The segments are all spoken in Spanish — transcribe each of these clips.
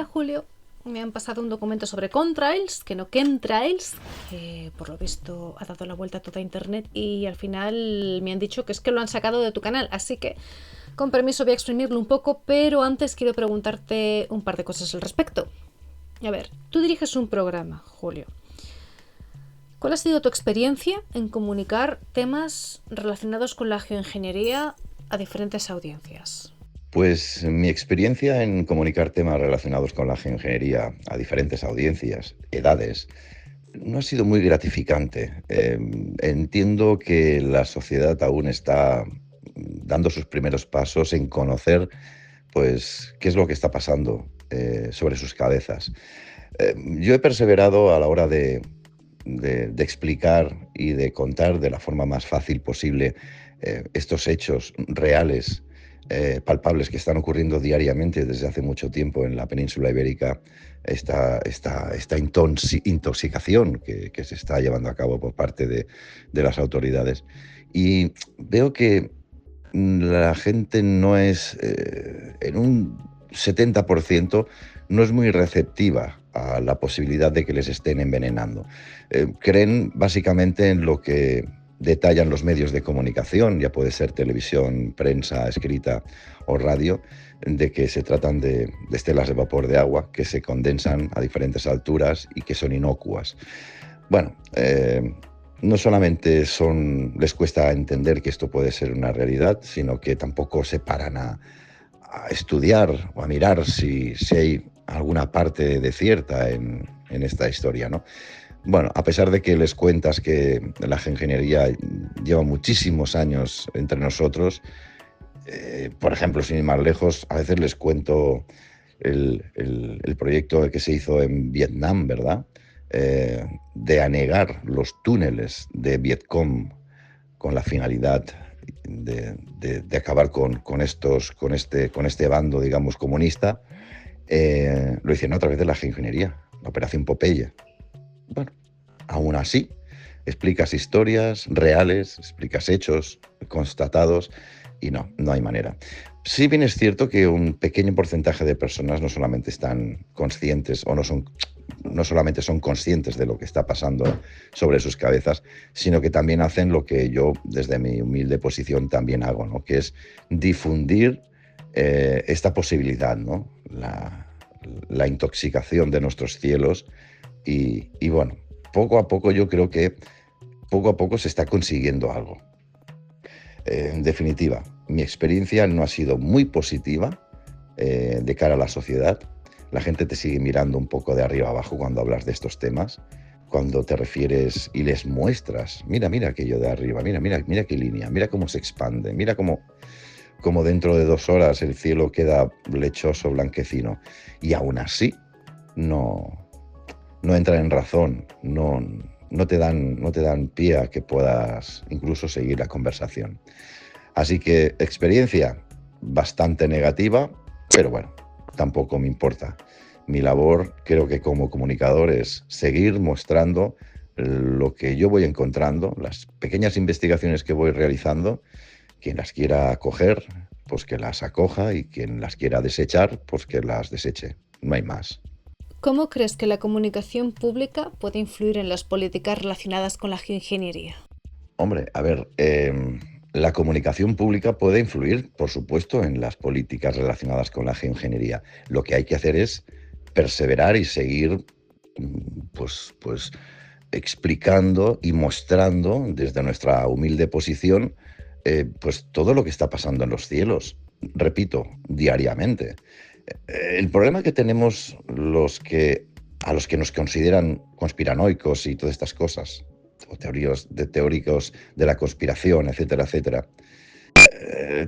Julio, me han pasado un documento sobre contrails, que no chemtrails, que por lo visto ha dado la vuelta a toda internet y al final me han dicho que es que lo han sacado de tu canal, así que con permiso voy a exprimirlo un poco, pero antes quiero preguntarte un par de cosas al respecto. A ver, tú diriges un programa, Julio. ¿Cuál ha sido tu experiencia en comunicar temas relacionados con la geoingeniería a diferentes audiencias? Pues mi experiencia en comunicar temas relacionados con la geoingeniería a diferentes audiencias, edades, no ha sido muy gratificante. Entiendo que la sociedad aún está dando sus primeros pasos en conocer, pues, qué es lo que está pasando sobre sus cabezas. Yo he perseverado a la hora de explicar y de contar de la forma más fácil posible estos hechos reales, palpables, que están ocurriendo diariamente desde hace mucho tiempo en la península ibérica, esta intoxicación que se está llevando a cabo por parte de las autoridades. Y veo que la gente no es, en un 70%, no es muy receptiva a la posibilidad de que les estén envenenando. Creen básicamente en lo que detallan los medios de comunicación, ya puede ser televisión, prensa escrita o radio, de que se tratan de estelas de vapor de agua que se condensan a diferentes alturas y que son inocuas. Bueno, no solamente les cuesta entender que esto puede ser una realidad, sino que tampoco se paran a estudiar o a mirar si hay alguna parte de cierta en esta historia, ¿no? Bueno, a pesar de que les cuentas que la geoingeniería lleva muchísimos años entre nosotros, por ejemplo, sin ir más lejos, a veces les cuento el proyecto que se hizo en Vietnam, ¿verdad? De anegar los túneles de Vietcong con la finalidad de acabar con este bando, digamos, comunista. Lo hicieron a través de la geoingeniería, la Operación Popeye. Bueno, aún así, explicas historias reales, explicas hechos constatados y no hay manera. Sí bien es cierto que un pequeño porcentaje de personas no solamente están conscientes o no solamente son conscientes de lo que está pasando sobre sus cabezas, sino que también hacen lo que yo, desde mi humilde posición, también hago, ¿no? Que es difundir esta posibilidad, ¿no? La intoxicación de nuestros cielos y bueno, poco a poco yo creo que poco a poco se está consiguiendo algo. En definitiva, mi experiencia no ha sido muy positiva de cara a la sociedad. La gente te sigue mirando un poco de arriba abajo cuando hablas de estos temas, cuando te refieres y les muestras, mira aquello de arriba, mira qué línea, mira cómo se expande, mira cómo dentro de 2 horas el cielo queda lechoso, blanquecino. Y aún así no entran en razón, no te dan pie a que puedas incluso seguir la conversación. Así que experiencia bastante negativa, pero bueno, tampoco me importa. Mi labor, creo que como comunicador, es seguir mostrando lo que yo voy encontrando, las pequeñas investigaciones que voy realizando. Quien las quiera acoger, pues que las acoja, y quien las quiera desechar, pues que las deseche. No hay más. ¿Cómo crees que la comunicación pública puede influir en las políticas relacionadas con la geoingeniería? Hombre, a ver, la comunicación pública puede influir, por supuesto, en las políticas relacionadas con la geoingeniería. Lo que hay que hacer es perseverar y seguir, pues explicando y mostrando desde nuestra humilde posición, pues todo lo que está pasando en los cielos. Repito, diariamente. El problema que tenemos a los que nos consideran conspiranoicos y todas estas cosas, o teóricos de la conspiración, etcétera, etcétera,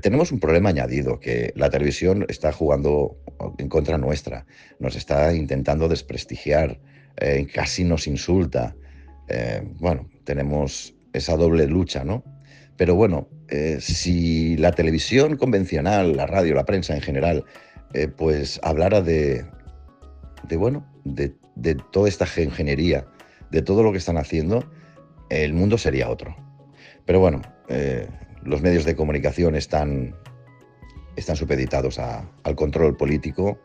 tenemos un problema añadido, que la televisión está jugando en contra nuestra, nos está intentando desprestigiar, casi nos insulta. Bueno, tenemos esa doble lucha, ¿no? Pero bueno, si la televisión convencional, la radio, la prensa en general, pues hablara de toda esta ingeniería, de todo lo que están haciendo, el mundo sería otro. Pero bueno, los medios de comunicación están supeditados al control político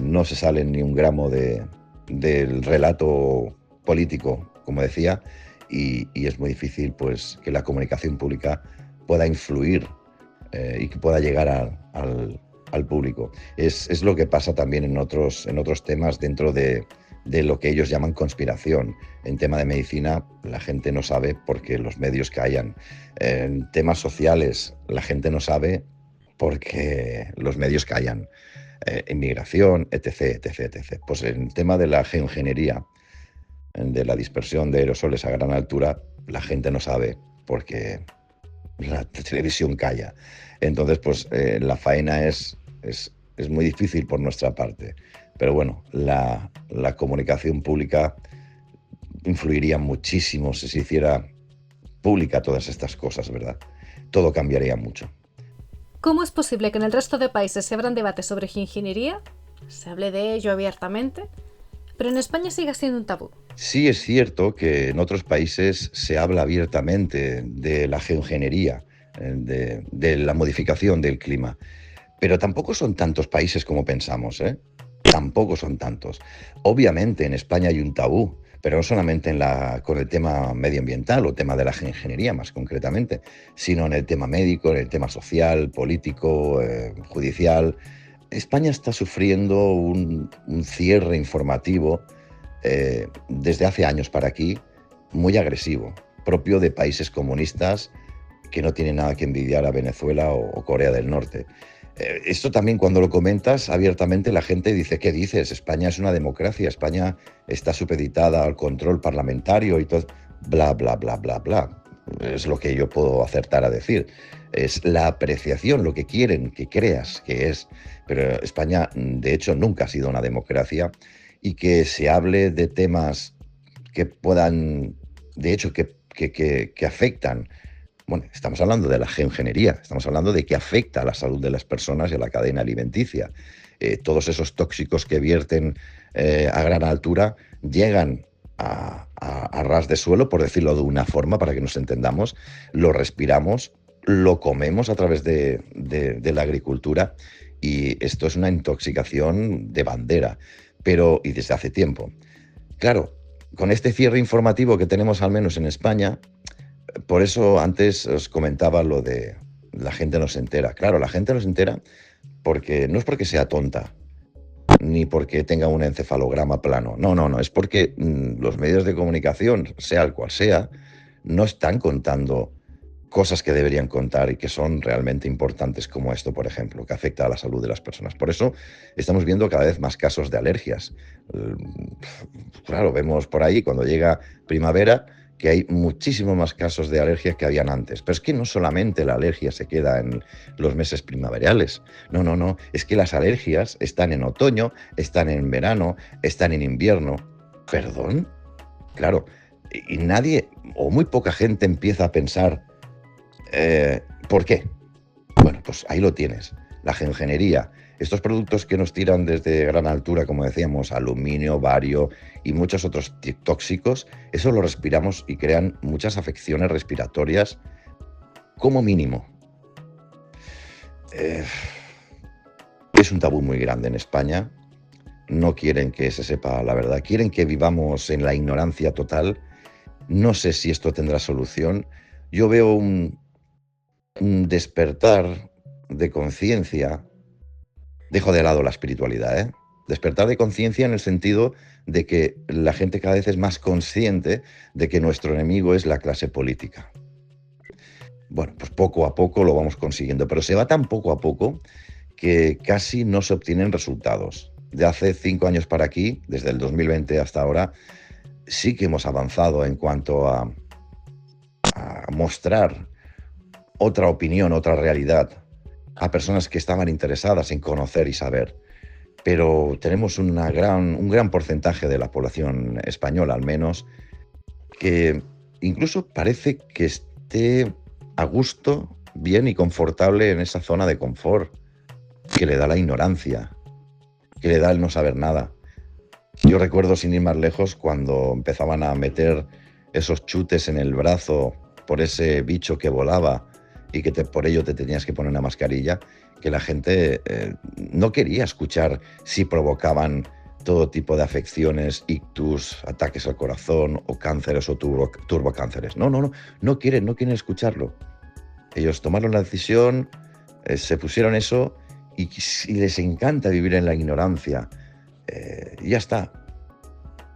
no se sale ni un gramo del relato político, como decía, y es muy difícil pues, que la comunicación pública pueda influir y que pueda llegar al público. Es lo que pasa también en otros temas dentro de lo que ellos llaman conspiración. En tema de medicina, la gente no sabe porque los medios callan. En temas sociales, la gente no sabe porque los medios callan. Inmigración, etc, etc, etc. Pues en el tema de la geoingeniería, de la dispersión de aerosoles a gran altura, la gente no sabe porque la televisión calla. Entonces, pues la faena es muy difícil por nuestra parte. Pero bueno, la comunicación pública influiría muchísimo si se hiciera pública todas estas cosas, ¿verdad? Todo cambiaría mucho. ¿Cómo es posible que en el resto de países se abran debates sobre geoingeniería, se hable de ello abiertamente, pero en España siga siendo un tabú? Sí es cierto que en otros países se habla abiertamente de la geoingeniería, de la modificación del clima, pero tampoco son tantos países como pensamos, ¿eh? Tampoco son tantos. Obviamente en España hay un tabú, pero no solamente con el tema medioambiental o tema de la geoingeniería más concretamente, sino en el tema médico, en el tema social, político, judicial. España está sufriendo un cierre informativo desde hace años para aquí muy agresivo, propio de países comunistas que no tienen nada que envidiar a Venezuela o Corea del Norte. Esto también cuando lo comentas abiertamente la gente dice, ¿qué dices? España es una democracia, España está supeditada al control parlamentario y todo, bla, bla, bla, bla, bla. Es lo que yo puedo acertar a decir. Es la apreciación, lo que quieren que creas que es. Pero España, de hecho, nunca ha sido una democracia y que se hable de temas que puedan, de hecho, que afectan. Bueno, estamos hablando de la geoingeniería, estamos hablando de que afecta a la salud de las personas y a la cadena alimenticia. Todos esos tóxicos que vierten a gran altura llegan a ras de suelo, por decirlo de una forma, para que nos entendamos, lo respiramos, lo comemos a través de la agricultura y esto es una intoxicación de bandera, y desde hace tiempo. Claro, con este cierre informativo que tenemos al menos en España, por eso antes os comentaba lo de la gente no se entera. Claro, la gente no se entera porque no es porque sea tonta, ni porque tenga un encefalograma plano. No, no, no. Es porque los medios de comunicación, sea el cual sea, no están contando cosas que deberían contar y que son realmente importantes como esto, por ejemplo, que afecta a la salud de las personas. Por eso estamos viendo cada vez más casos de alergias. Claro, vemos por ahí cuando llega primavera que hay muchísimos más casos de alergias que habían antes. Pero es que no solamente la alergia se queda en los meses primaverales. No, no, no. Es que las alergias están en otoño, están en verano, están en invierno. ¿Perdón? Claro. Y nadie, o muy poca gente empieza a pensar ¿por qué? Bueno, pues ahí lo tienes. La geoingeniería. Estos productos que nos tiran desde gran altura, como decíamos, aluminio, bario y muchos otros tóxicos, eso lo respiramos y crean muchas afecciones respiratorias como mínimo. Es un tabú muy grande en España. No quieren que se sepa la verdad. Quieren que vivamos en la ignorancia total. No sé si esto tendrá solución. Yo veo un despertar de conciencia. Dejo de lado la espiritualidad, ¿eh? Despertar de conciencia en el sentido de que la gente cada vez es más consciente de que nuestro enemigo es la clase política. Bueno, pues poco a poco lo vamos consiguiendo, pero se va tan poco a poco que casi no se obtienen resultados. De hace 5 años para aquí, desde el 2020 hasta ahora, sí que hemos avanzado en cuanto a mostrar otra opinión, otra realidad a personas que estaban interesadas en conocer y saber. Pero tenemos un gran porcentaje de la población española, al menos, que incluso parece que esté a gusto, bien y confortable en esa zona de confort que le da la ignorancia, que le da el no saber nada. Yo recuerdo, sin ir más lejos, cuando empezaban a meter esos chutes en el brazo por ese bicho que volaba y que por ello te tenías que poner una mascarilla, que la gente no quería escuchar si provocaban todo tipo de afecciones, ictus, ataques al corazón o cánceres o turbocánceres. No quieren escucharlo. Ellos tomaron la decisión, se pusieron eso y les encanta vivir en la ignorancia. Y ya está.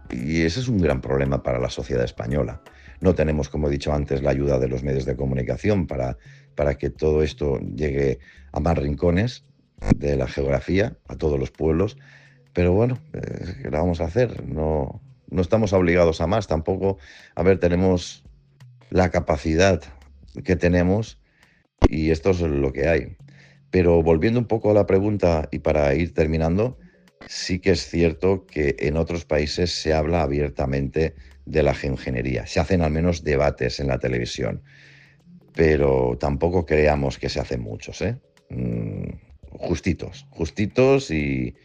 Y ese es un gran problema para la sociedad española. No tenemos, como he dicho antes, la ayuda de los medios de comunicación para que todo esto llegue a más rincones de la geografía, a todos los pueblos. Pero bueno, ¿qué le vamos a hacer? No estamos obligados a más tampoco. A ver, tenemos la capacidad que tenemos y esto es lo que hay. Pero volviendo un poco a la pregunta y para ir terminando, sí que es cierto que en otros países se habla abiertamente de la geoingeniería. Se hacen al menos debates en la televisión, pero tampoco creamos que se hacen muchos, ¿eh? Justitos y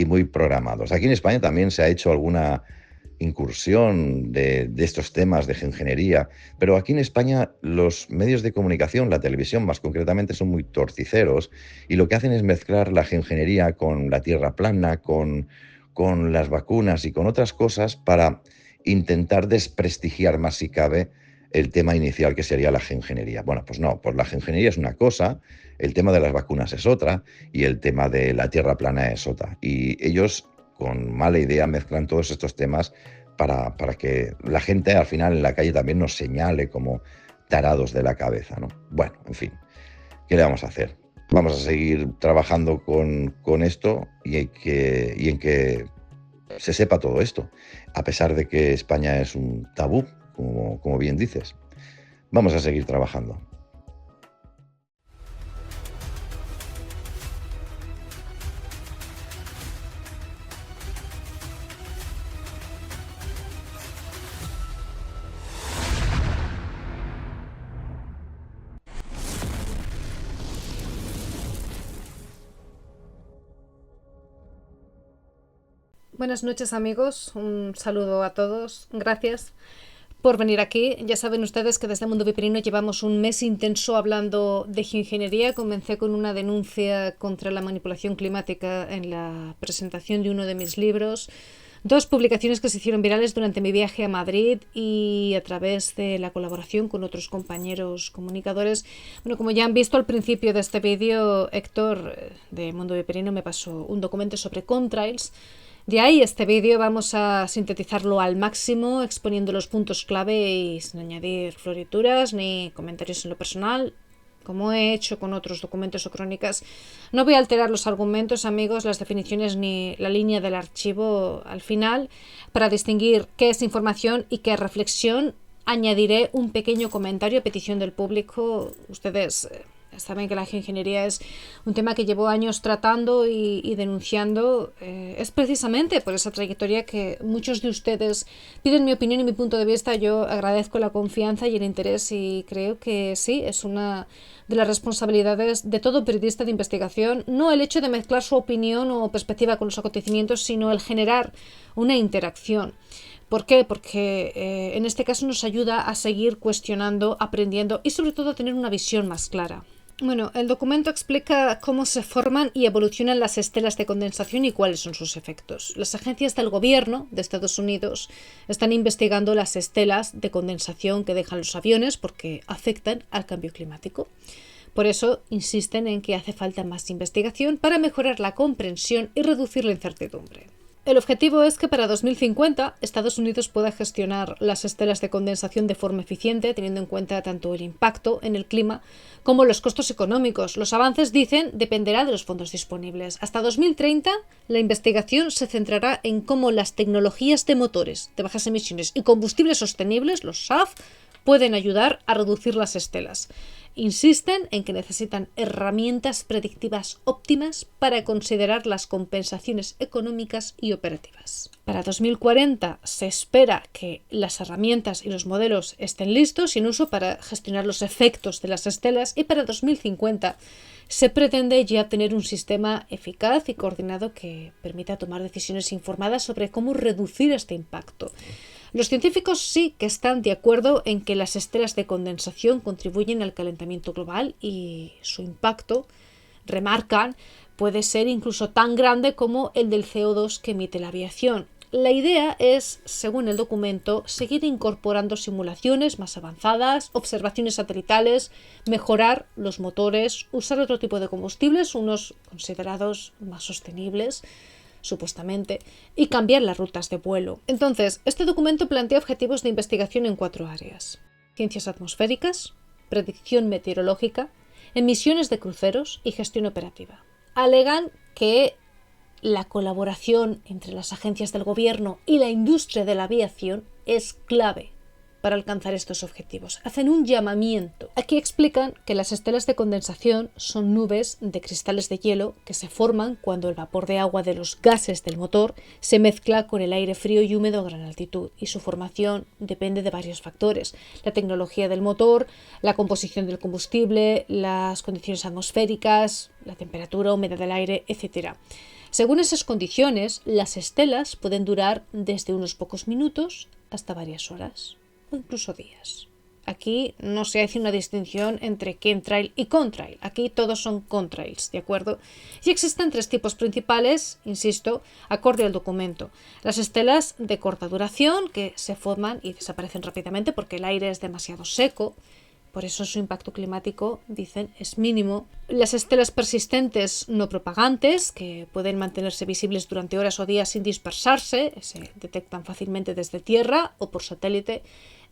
muy programados. Aquí en España también se ha hecho alguna incursión de estos temas de geoingeniería, pero aquí en España los medios de comunicación, la televisión más concretamente, son muy torticeros y lo que hacen es mezclar la geoingeniería con la tierra plana, con las vacunas y con otras cosas para intentar desprestigiar más si cabe el tema inicial que sería la geoingeniería. Bueno, pues no, pues la geoingeniería es una cosa, el tema de las vacunas es otra y el tema de la tierra plana es otra. Y ellos con mala idea mezclan todos estos temas para que la gente al final en la calle también nos señale como tarados de la cabeza, ¿no? Bueno, en fin, ¿qué le vamos a hacer? Vamos a seguir trabajando con esto y en que se sepa todo esto, a pesar de que España es un tabú, como bien dices. Vamos a seguir trabajando. Buenas noches amigos, un saludo a todos, gracias por venir aquí. Ya saben ustedes que desde Mundo Viperino llevamos un mes intenso hablando de geoingeniería. Comencé con una denuncia contra la manipulación climática en la presentación de uno de mis libros. 2 publicaciones que se hicieron virales durante mi viaje a Madrid y a través de la colaboración con otros compañeros comunicadores. Bueno, como ya han visto al principio de este vídeo, Héctor de Mundo Viperino me pasó un documento sobre contrails. De ahí este vídeo vamos a sintetizarlo al máximo, exponiendo los puntos clave y sin añadir florituras ni comentarios en lo personal, como he hecho con otros documentos o crónicas. No voy a alterar los argumentos, amigos, las definiciones ni la línea del archivo. Al final, para distinguir qué es información y qué es reflexión, añadiré un pequeño comentario a petición del público. Ustedes saben que la geoingeniería es un tema que llevo años tratando y denunciando. Es precisamente por esa trayectoria que muchos de ustedes piden mi opinión y mi punto de vista. Yo agradezco la confianza y el interés y creo que sí, es una de las responsabilidades de todo periodista de investigación, no el hecho de mezclar su opinión o perspectiva con los acontecimientos, sino el generar una interacción. ¿Por qué? Porque en este caso nos ayuda a seguir cuestionando, aprendiendo y sobre todo a tener una visión más clara. Bueno, el documento explica cómo se forman y evolucionan las estelas de condensación y cuáles son sus efectos. Las agencias del gobierno de Estados Unidos están investigando las estelas de condensación que dejan los aviones porque afectan al cambio climático. Por eso insisten en que hace falta más investigación para mejorar la comprensión y reducir la incertidumbre. El objetivo es que para 2050 Estados Unidos pueda gestionar las estelas de condensación de forma eficiente, teniendo en cuenta tanto el impacto en el clima como los costos económicos. Los avances, dicen, dependerá de los fondos disponibles. Hasta 2030, la investigación se centrará en cómo las tecnologías de motores de bajas emisiones y combustibles sostenibles, los SAF, pueden ayudar a reducir las estelas. Insisten en que necesitan herramientas predictivas óptimas para considerar las compensaciones económicas y operativas. Para 2040 se espera que las herramientas y los modelos estén listos y en uso para gestionar los efectos de las estelas, y para 2050 se pretende ya tener un sistema eficaz y coordinado que permita tomar decisiones informadas sobre cómo reducir este impacto. Los científicos sí que están de acuerdo en que las estelas de condensación contribuyen al calentamiento global y su impacto, remarcan, puede ser incluso tan grande como el del CO2 que emite la aviación. La idea es, según el documento, seguir incorporando simulaciones más avanzadas, observaciones satelitales, mejorar los motores, usar otro tipo de combustibles, unos considerados más sostenibles, supuestamente, y cambiar las rutas de vuelo. Entonces, este documento plantea objetivos de investigación en 4 áreas: ciencias atmosféricas, predicción meteorológica, emisiones de cruceros y gestión operativa. Alegan que la colaboración entre las agencias del gobierno y la industria de la aviación es clave para alcanzar estos objetivos. Hacen un llamamiento. Aquí explican que las estelas de condensación son nubes de cristales de hielo que se forman cuando el vapor de agua de los gases del motor se mezcla con el aire frío y húmedo a gran altitud, y su formación depende de varios factores: la tecnología del motor, la composición del combustible, las condiciones atmosféricas, la temperatura, humedad del aire, etc. Según esas condiciones, las estelas pueden durar desde unos pocos minutos hasta varias horas o incluso días. Aquí no se hace una distinción entre chemtrail y contrail. Aquí todos son contrails, ¿de acuerdo? Y existen 3 tipos principales, insisto, acorde al documento. Las estelas de corta duración, que se forman y desaparecen rápidamente porque el aire es demasiado seco. Por eso su impacto climático, dicen, es mínimo. Las estelas persistentes no propagantes, que pueden mantenerse visibles durante horas o días sin dispersarse, se detectan fácilmente desde tierra o por satélite.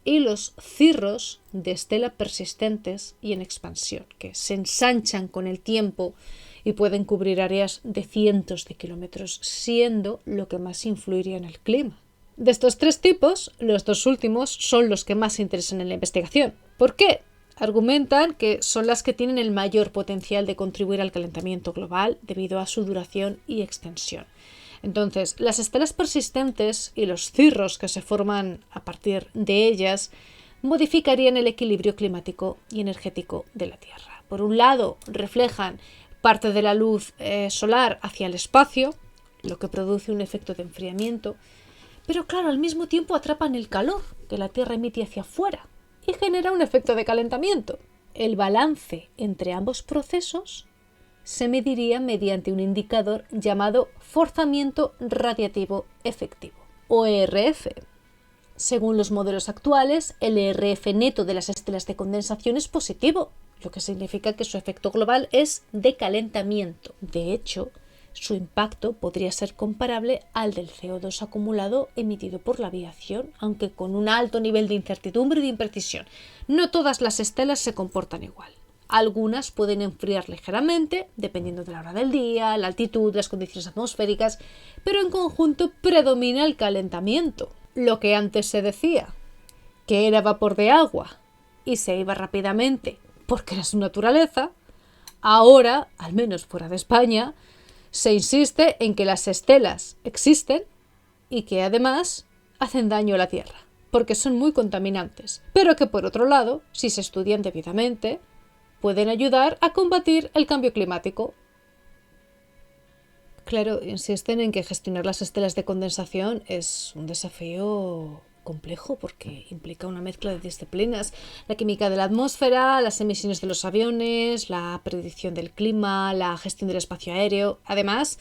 Y los cirros de estela persistentes y en expansión, que se ensanchan con el tiempo y pueden cubrir áreas de cientos de kilómetros, siendo lo que más influiría en el clima. De estos 3 tipos, los 2 últimos son los que más interesan en la investigación. ¿Por qué? Argumentan que son las que tienen el mayor potencial de contribuir al calentamiento global debido a su duración y extensión. Entonces, las estelas persistentes y los cirros que se forman a partir de ellas modificarían el equilibrio climático y energético de la Tierra. Por un lado, reflejan parte de la luz solar hacia el espacio, lo que produce un efecto de enfriamiento, pero claro, al mismo tiempo atrapan el calor que la Tierra emite hacia afuera y genera un efecto de calentamiento. El balance entre ambos procesos se mediría mediante un indicador llamado forzamiento radiativo efectivo, o ERF. Según los modelos actuales, el ERF neto de las estelas de condensación es positivo, lo que significa que su efecto global es de calentamiento. De hecho, su impacto podría ser comparable al del CO2 acumulado emitido por la aviación, aunque con un alto nivel de incertidumbre y de imprecisión. No todas las estelas se comportan igual. Algunas pueden enfriar ligeramente, dependiendo de la hora del día, la altitud, las condiciones atmosféricas, pero en conjunto predomina el calentamiento. Lo que antes se decía, que era vapor de agua y se iba rápidamente porque era su naturaleza, ahora, al menos fuera de España, se insiste en que las estelas existen y que además hacen daño a la Tierra, porque son muy contaminantes, pero que por otro lado, si se estudian debidamente, pueden ayudar a combatir el cambio climático. Claro, insisten en que gestionar las estelas de condensación es un desafío complejo porque implica una mezcla de disciplinas: la química de la atmósfera, las emisiones de los aviones, la predicción del clima, la gestión del espacio aéreo. Además,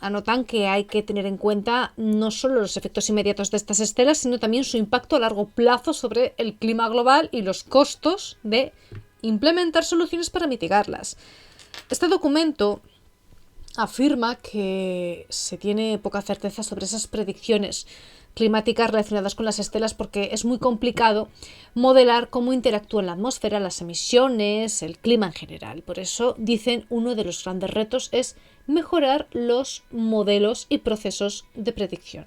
anotan que hay que tener en cuenta no solo los efectos inmediatos de estas estelas, sino también su impacto a largo plazo sobre el clima global y los costos de implementar soluciones para mitigarlas. Este documento afirma que se tiene poca certeza sobre esas predicciones climáticas relacionadas con las estelas porque es muy complicado modelar cómo interactúan la atmósfera, las emisiones, el clima en general. Por eso, dicen, uno de los grandes retos es mejorar los modelos y procesos de predicción.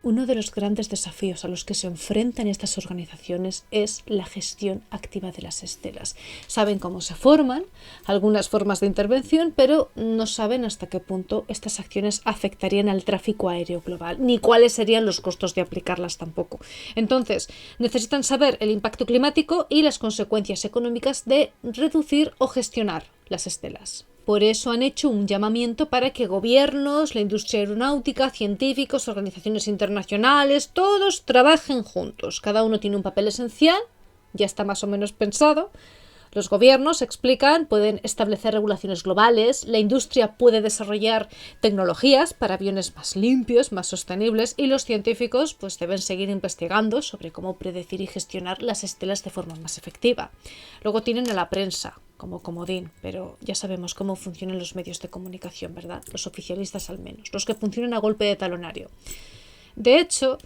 Uno de los grandes desafíos a los que se enfrentan estas organizaciones es la gestión activa de las estelas. Saben cómo se forman, algunas formas de intervención, pero no saben hasta qué punto estas acciones afectarían al tráfico aéreo global, ni cuáles serían los costos de aplicarlas tampoco. Entonces, necesitan saber el impacto climático y las consecuencias económicas de reducir o gestionar las estelas. por eso han hecho un llamamiento para que gobiernos, la industria aeronáutica, científicos, organizaciones internacionales, todos trabajen juntos. Cada uno tiene un papel esencial, ya está más o menos pensado. Los gobiernos, explican, pueden establecer regulaciones globales, la industria puede desarrollar tecnologías para aviones más limpios, más sostenibles, y los científicos pues, deben seguir investigando sobre cómo predecir y gestionar las estelas de forma más efectiva. Luego tienen a la prensa como comodín, pero ya sabemos cómo funcionan los medios de comunicación, ¿verdad? Los oficialistas al menos, los que funcionan a golpe de talonario. De hecho,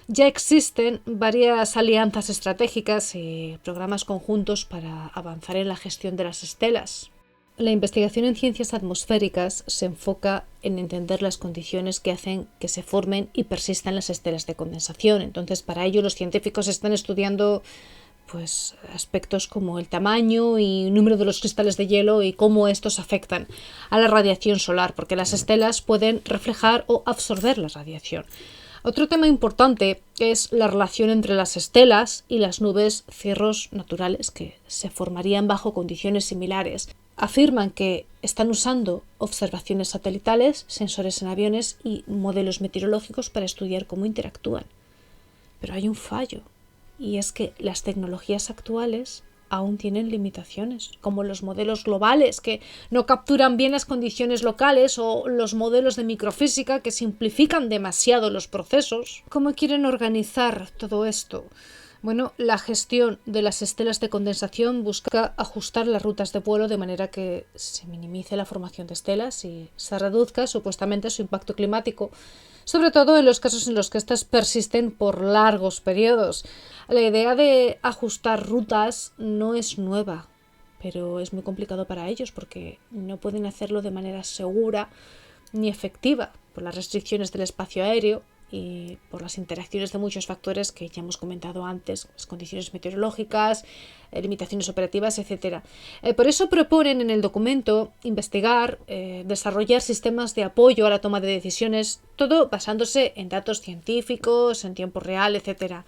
ya existen varias alianzas estratégicas y programas conjuntos para avanzar en la gestión de las estelas. La investigación en ciencias atmosféricas se enfoca en entender las condiciones que hacen que se formen y persistan las estelas de condensación. Entonces, para ello los científicos están estudiando pues, aspectos como el tamaño y número de los cristales de hielo y cómo estos afectan a la radiación solar, porque las estelas pueden reflejar o absorber la radiación. Otro tema importante es la relación entre las estelas y las nubes cirros naturales que se formarían bajo condiciones similares. Afirman que están usando observaciones satelitales, sensores en aviones y modelos meteorológicos para estudiar cómo interactúan. Pero hay un fallo, y es que las tecnologías actuales aún tienen limitaciones, como los modelos globales que no capturan bien las condiciones locales o los modelos de microfísica que simplifican demasiado los procesos. ¿Cómo quieren organizar todo esto? Bueno, la gestión de las estelas de condensación busca ajustar las rutas de vuelo de manera que se minimice la formación de estelas y se reduzca supuestamente su impacto climático, sobre todo en los casos en los que éstas persisten por largos periodos. La idea de ajustar rutas no es nueva, pero es muy complicado para ellos porque no pueden hacerlo de manera segura ni efectiva por las restricciones del espacio aéreo y por las interacciones de muchos factores que ya hemos comentado antes, las condiciones meteorológicas, limitaciones operativas, etc. Por eso proponen en el documento investigar, desarrollar sistemas de apoyo a la toma de decisiones, todo basándose en datos científicos, en tiempo real, etc.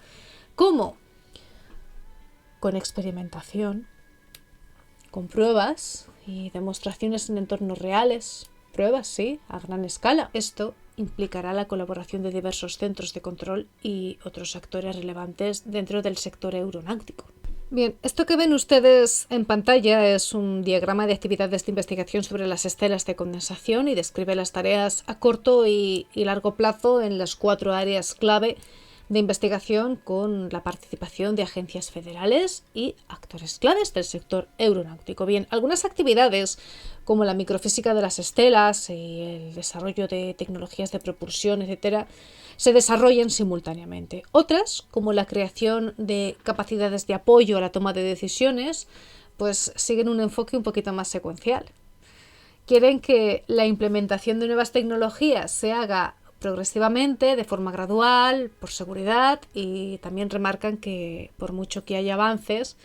¿Cómo? Con experimentación, con pruebas y demostraciones en entornos reales. Pruebas, sí, a gran escala. Esto implicará la colaboración de diversos centros de control y otros actores relevantes dentro del sector aeronáutico. Bien, esto que ven ustedes en pantalla es un diagrama de actividades de investigación sobre las estelas de condensación y describe las tareas a corto y largo plazo en las 4 áreas clave de investigación con la participación de agencias federales y actores claves del sector aeronáutico. Bien, algunas actividades como la microfísica de las estelas y el desarrollo de tecnologías de propulsión, etc., se desarrollan simultáneamente. Otras, como la creación de capacidades de apoyo a la toma de decisiones, pues siguen un enfoque un poquito más secuencial. Quieren que la implementación de nuevas tecnologías se haga progresivamente, de forma gradual, por seguridad, y también remarcan que por mucho que haya avances,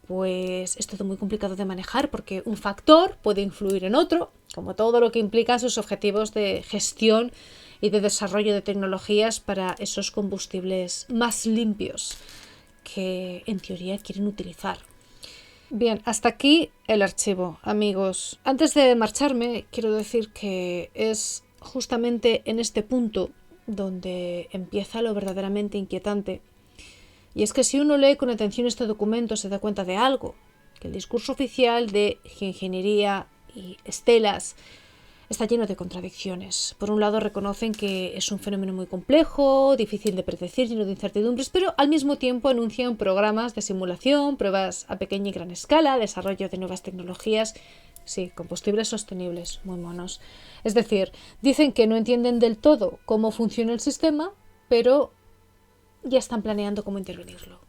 pues es todo muy complicado de manejar porque un factor puede influir en otro, como todo lo que implica sus objetivos de gestión y de desarrollo de tecnologías para esos combustibles más limpios que en teoría quieren utilizar. Bien, hasta aquí el archivo, amigos. Antes de marcharme, quiero decir que es justamente en este punto donde empieza lo verdaderamente inquietante. Y es que si uno lee con atención este documento se da cuenta de algo, que el discurso oficial de geoingeniería y estelas está lleno de contradicciones. Por un lado reconocen que es un fenómeno muy complejo, difícil de predecir, lleno de incertidumbres, pero al mismo tiempo anuncian programas de simulación, pruebas a pequeña y gran escala, desarrollo de nuevas tecnologías. Sí, combustibles sostenibles, muy monos. Es decir, dicen que no entienden del todo cómo funciona el sistema, pero ya están planeando cómo intervenirlo.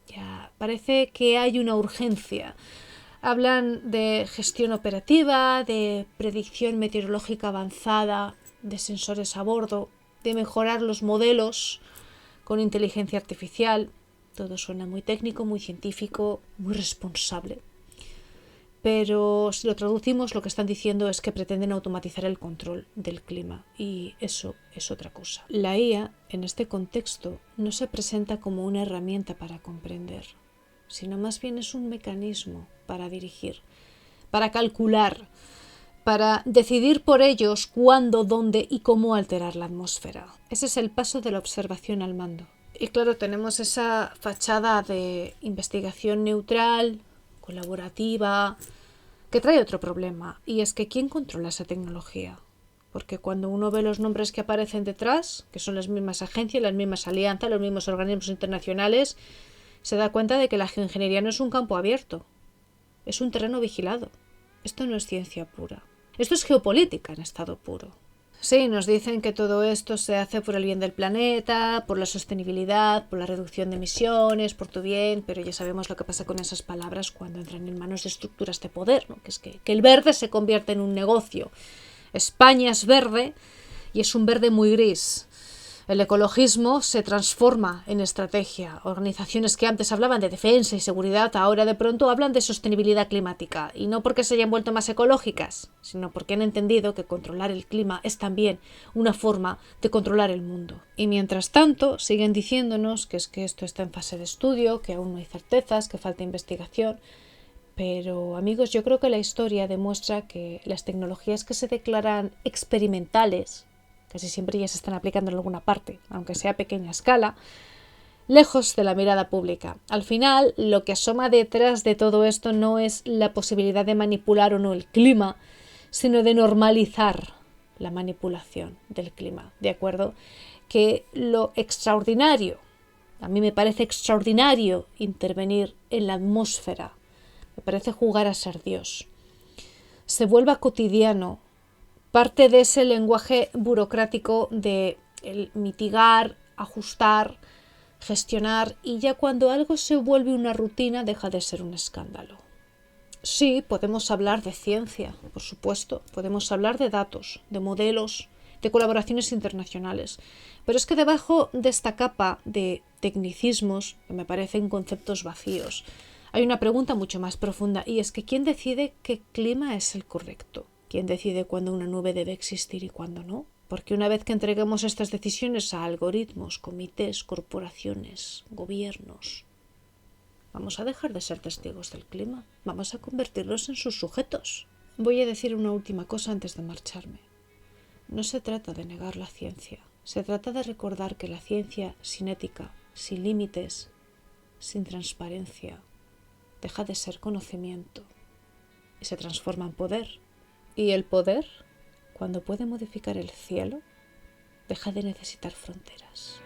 Ya parece que hay una urgencia. Hablan de gestión operativa, de predicción meteorológica avanzada, de sensores a bordo, de mejorar los modelos con inteligencia artificial. Todo suena muy técnico, muy científico, muy responsable. Pero si lo traducimos, lo que están diciendo es que pretenden automatizar el control del clima, y eso es otra cosa. La IA, en este contexto, no se presenta como una herramienta para comprender, sino más bien es un mecanismo para dirigir, para calcular, para decidir por ellos cuándo, dónde y cómo alterar la atmósfera. Ese es el paso de la observación al mando. Y claro, tenemos esa fachada de investigación neutral, colaborativa, que trae otro problema, y es que ¿quién controla esa tecnología? Porque cuando uno ve los nombres que aparecen detrás, que son las mismas agencias, las mismas alianzas, los mismos organismos internacionales, se da cuenta de que la geoingeniería no es un campo abierto, es un terreno vigilado. Esto no es ciencia pura. Esto es geopolítica en estado puro. Sí, nos dicen que todo esto se hace por el bien del planeta, por la sostenibilidad, por la reducción de emisiones, por tu bien, pero ya sabemos lo que pasa con esas palabras cuando entran en manos de estructuras de poder, ¿no? Que es que el verde se convierte en un negocio. España es verde y es un verde muy gris. El ecologismo se transforma en estrategia. Organizaciones que antes hablaban de defensa y seguridad ahora de pronto hablan de sostenibilidad climática. Y no porque se hayan vuelto más ecológicas, sino porque han entendido que controlar el clima es también una forma de controlar el mundo. Y mientras tanto siguen diciéndonos que es que esto está en fase de estudio, que aún no hay certezas, que falta investigación. Pero amigos, yo creo que la historia demuestra que las tecnologías que se declaran experimentales casi siempre ya se están aplicando en alguna parte, aunque sea a pequeña escala, lejos de la mirada pública. Al final, lo que asoma detrás de todo esto no es la posibilidad de manipular o no el clima, sino de normalizar la manipulación del clima, ¿de acuerdo? Que lo extraordinario, a mí me parece extraordinario intervenir en la atmósfera, me parece jugar a ser Dios, se vuelva cotidiano, parte de ese lenguaje burocrático de el mitigar, ajustar, gestionar, y ya cuando algo se vuelve una rutina deja de ser un escándalo. Sí, podemos hablar de ciencia, por supuesto, podemos hablar de datos, de modelos, de colaboraciones internacionales, pero es que debajo de esta capa de tecnicismos, que me parecen conceptos vacíos, hay una pregunta mucho más profunda, y es que ¿quién decide qué clima es el correcto? ¿Quién decide cuándo una nube debe existir y cuándo no? Porque una vez que entreguemos estas decisiones a algoritmos, comités, corporaciones, gobiernos, vamos a dejar de ser testigos del clima, vamos a convertirlos en sus sujetos. Voy a decir una última cosa antes de marcharme. No se trata de negar la ciencia, se trata de recordar que la ciencia sin ética, sin límites, sin transparencia, deja de ser conocimiento y se transforma en poder. Y el poder, cuando puede modificar el cielo, deja de necesitar fronteras.